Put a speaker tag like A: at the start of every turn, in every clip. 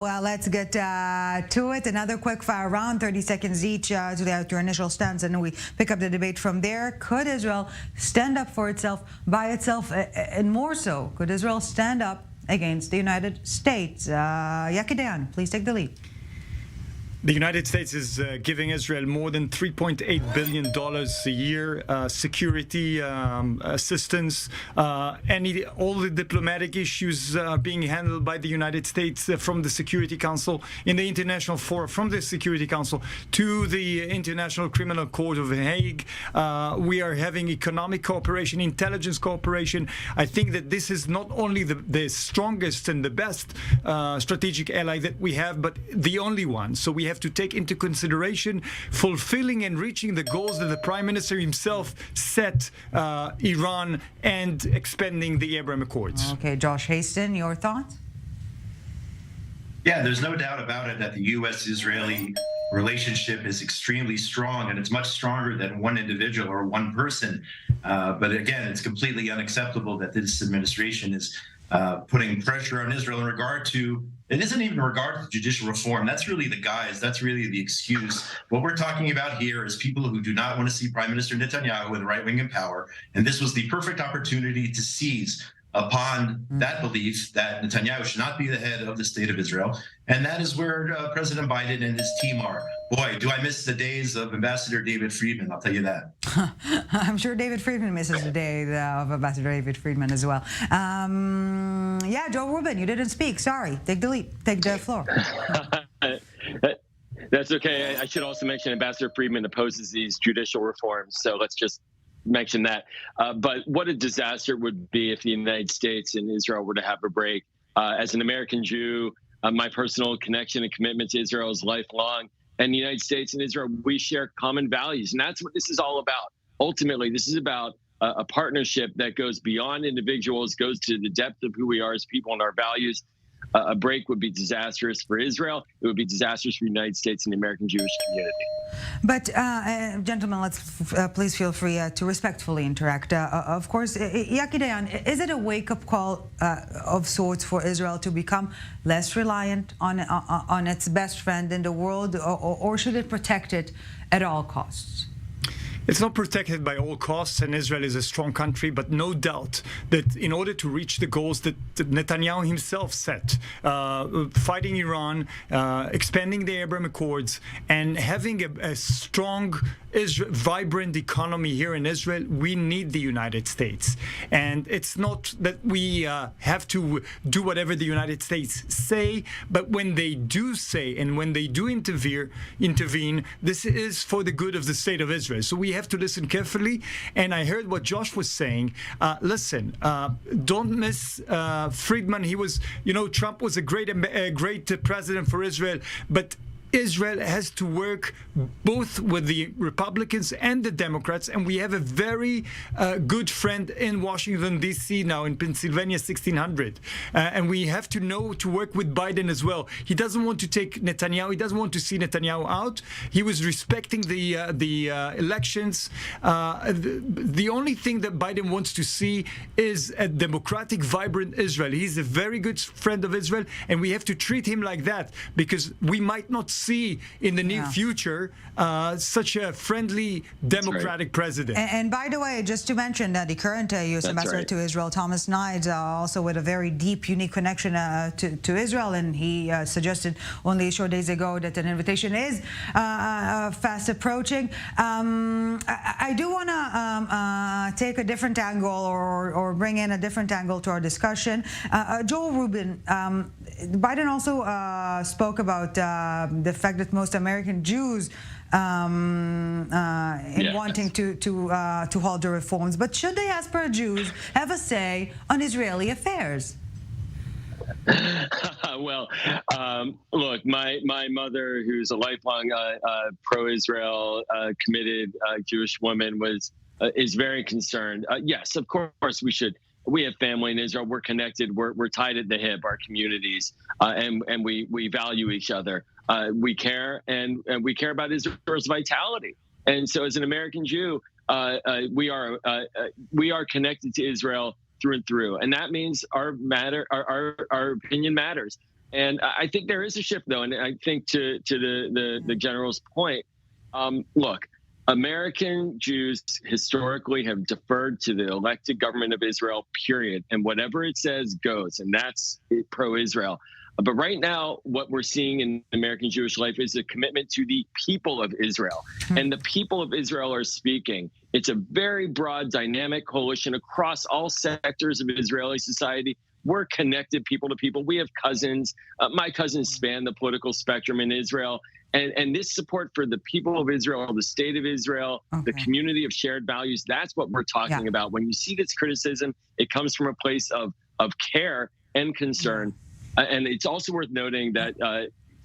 A: Well, let's get to it. Another quick fire round, 30 seconds each to lay out your initial stance, and we pick up the debate from there. Could Israel stand up for itself, by itself, and more so, could Israel stand up against the United States? Hasten, please take the lead.
B: The United States is giving Israel more than $3.8 billion a year, security assistance, all the diplomatic issues being handled by the United States from the Security Council, in the International Forum, from the Security Council to the International Criminal Court of The Hague. We are having economic cooperation, intelligence cooperation. I think that this is not only the strongest and the best strategic ally that we have, but the only one. So we have to take into consideration fulfilling and reaching the goals that the Prime Minister himself set, Iran, and expanding the Abraham Accords.
A: Okay, Josh Hasten, your thoughts?
C: Yeah, there's no doubt about it that the U.S.-Israeli relationship is extremely strong, and it's much stronger than one individual or one person. But again, it's completely unacceptable that this administration is putting pressure on Israel in regard to, it isn't even in regard to judicial reform. That's really the guise. That's really the excuse. What we're talking about here is people who do not want to see Prime Minister Netanyahu and the right wing in power. And this was the perfect opportunity to seize upon that belief that Netanyahu should not be the head of the state of Israel. And that is where President Biden and his team are. Boy, do I miss the days of Ambassador David Friedman, I'll tell you that.
A: I'm sure David Friedman misses the day of Ambassador David Friedman as well. Yeah, Joe Rubin, you didn't speak. Sorry. Take the lead. Take the floor.
D: That's okay. I should also mention Ambassador Friedman opposes these judicial reforms. So let's just mention that. But what a disaster it would be if the United States and Israel were to have a break. As an American Jew, my personal connection and commitment to Israel is lifelong. And the United States and Israel, we share common values. And that's what this is all about. Ultimately, this is about a partnership that goes beyond individuals, goes to the depth of who we are as people and our values. A break would be disastrous for Israel. It would be disastrous for the United States and the American Jewish community.
A: But, gentlemen, let's please feel free to respectfully interact. Of course, Hasten, is it a wake-up call of sorts for Israel to become less reliant on its best friend in the world, or should it protect it at all costs?
B: It's not protected by all costs, and Israel is a strong country, but no doubt that in order to reach the goals that Netanyahu himself set, fighting Iran, expanding the Abraham Accords, and having a strong, vibrant economy here in Israel, we need the United States. And it's not that we have to do whatever the United States say, but when they do say and when they do intervene, this is for the good of the state of Israel. So we have to listen carefully. And I heard what Josh was saying. Listen, don't miss Friedman. He was, Trump was a great president for Israel, but Israel has to work both with the Republicans and the Democrats, and we have a very good friend in Washington, D.C. now, in Pennsylvania 1600. And we have to know to work with Biden as well. He doesn't want to take Netanyahu. He doesn't want to see Netanyahu out. He was respecting the elections. The only thing that Biden wants to see is a democratic, vibrant Israel. He's a very good friend of Israel, and we have to treat him like that, because we might not see in the near future such a friendly democratic president.
A: And by the way, just to mention that the current U.S. ambassador to Israel, Thomas Nides, also with a very deep, unique connection to Israel, and he suggested only a short days ago that an invitation is fast approaching. I do want to take a different angle or bring in a different angle to our discussion. Joel Rubin, Biden also spoke about the fact that most American Jews wanting to halt the reforms, but should diaspora Jews have a say on Israeli affairs?
D: Well, look, my mother, who's a lifelong pro-Israel committed Jewish woman, is very concerned. Yes, of course we should. We have family in Israel. We're connected. We're tied at the hip. Our communities, and we value each other. We care, and we care about Israel's vitality. And so, as an American Jew, we are connected to Israel through and through, and that means our opinion matters. And I think there is a shift, though, and I think to the general's point, look, American Jews historically have deferred to the elected government of Israel, period, and whatever it says goes, and that's pro-Israel. But right now, what we're seeing in American Jewish life is a commitment to the people of Israel. And the people of Israel are speaking. It's a very broad, dynamic coalition across all sectors of Israeli society. We're connected people to people. We have cousins. My cousins span the political spectrum in Israel. And this support for the people of Israel, the state of Israel, the community of shared values, that's what we're talking about. When you see this criticism, it comes from a place of care and concern. And it's also worth noting that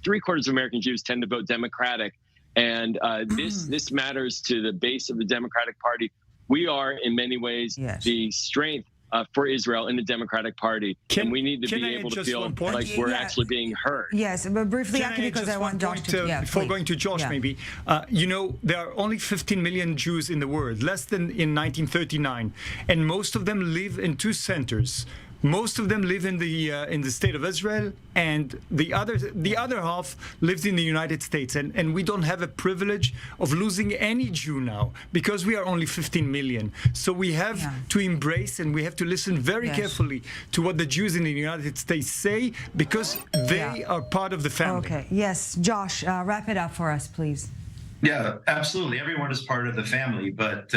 D: 3/4 of American Jews tend to vote Democratic. And this matters to the base of the Democratic Party. We are, in many ways, the strength for Israel in the Democratic Party. And we need to be able to feel like we're actually being heard.
A: Yes, but briefly, because I want Josh to...
B: before going to Josh, maybe, you know, there are only 15 million Jews in the world, less than in 1939. And most of them live in two centers. Most of them live in the state of Israel, and the other half lives in the United States. And we don't have a privilege of losing any Jew now because we are only 15 million. So we have to embrace and we have to listen very carefully to what the Jews in the United States say, because they are part of the family.
A: Okay. Yes, Josh, wrap it up for us, please.
C: Yeah, absolutely. Everyone is part of the family, but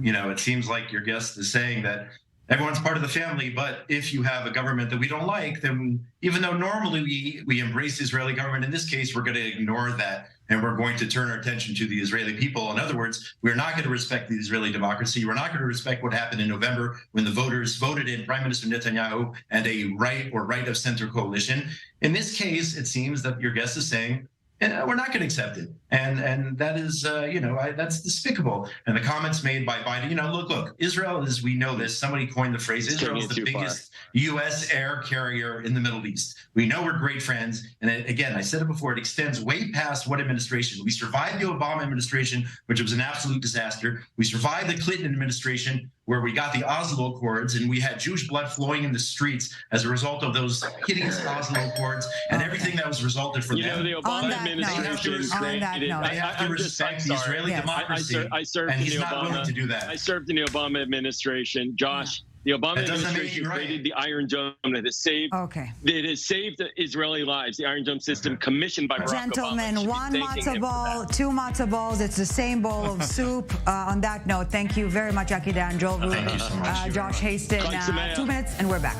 C: you know, it seems like your guest is saying that everyone's part of the family, but if you have a government that we don't like, then even though normally we embrace the Israeli government, in this case, we're going to ignore that and we're going to turn our attention to the Israeli people. In other words, we're not going to respect the Israeli democracy. We're not going to respect what happened in November when the voters voted in Prime Minister Netanyahu and a right or right of center coalition. In this case, it seems that your guest is saying, and we're not going to accept it, and that is, you know, that's despicable. And the comments made by Biden, you know, look, Israel is, we know this. Somebody coined the phrase, Israel is the biggest U.S. air carrier in the Middle East. We know we're great friends, and again, I said it before, it extends way past one administration. We survived the Obama administration, which was an absolute disaster. We survived the Clinton administration, where we got the Oslo Accords, and we had Jewish blood flowing in the streets as a result of those hideous Oslo Accords and everything that was resulted from them.
D: You know, the Obama administration created.
C: They have to respect the Israeli democracy, and he's not willing to do that.
D: I served in the Obama administration. Josh, the Obama administration created the Iron Dome that has saved. It has saved Israeli lives. The Iron Dome system, commissioned by Barack Obama.
A: Gentlemen, one matzah ball, two matzah balls. It's the same bowl of soup. On that note, thank you very much, Aki D'Angelo,
C: Thank you so much.
A: Josh Hasten. 2 minutes, and we're back.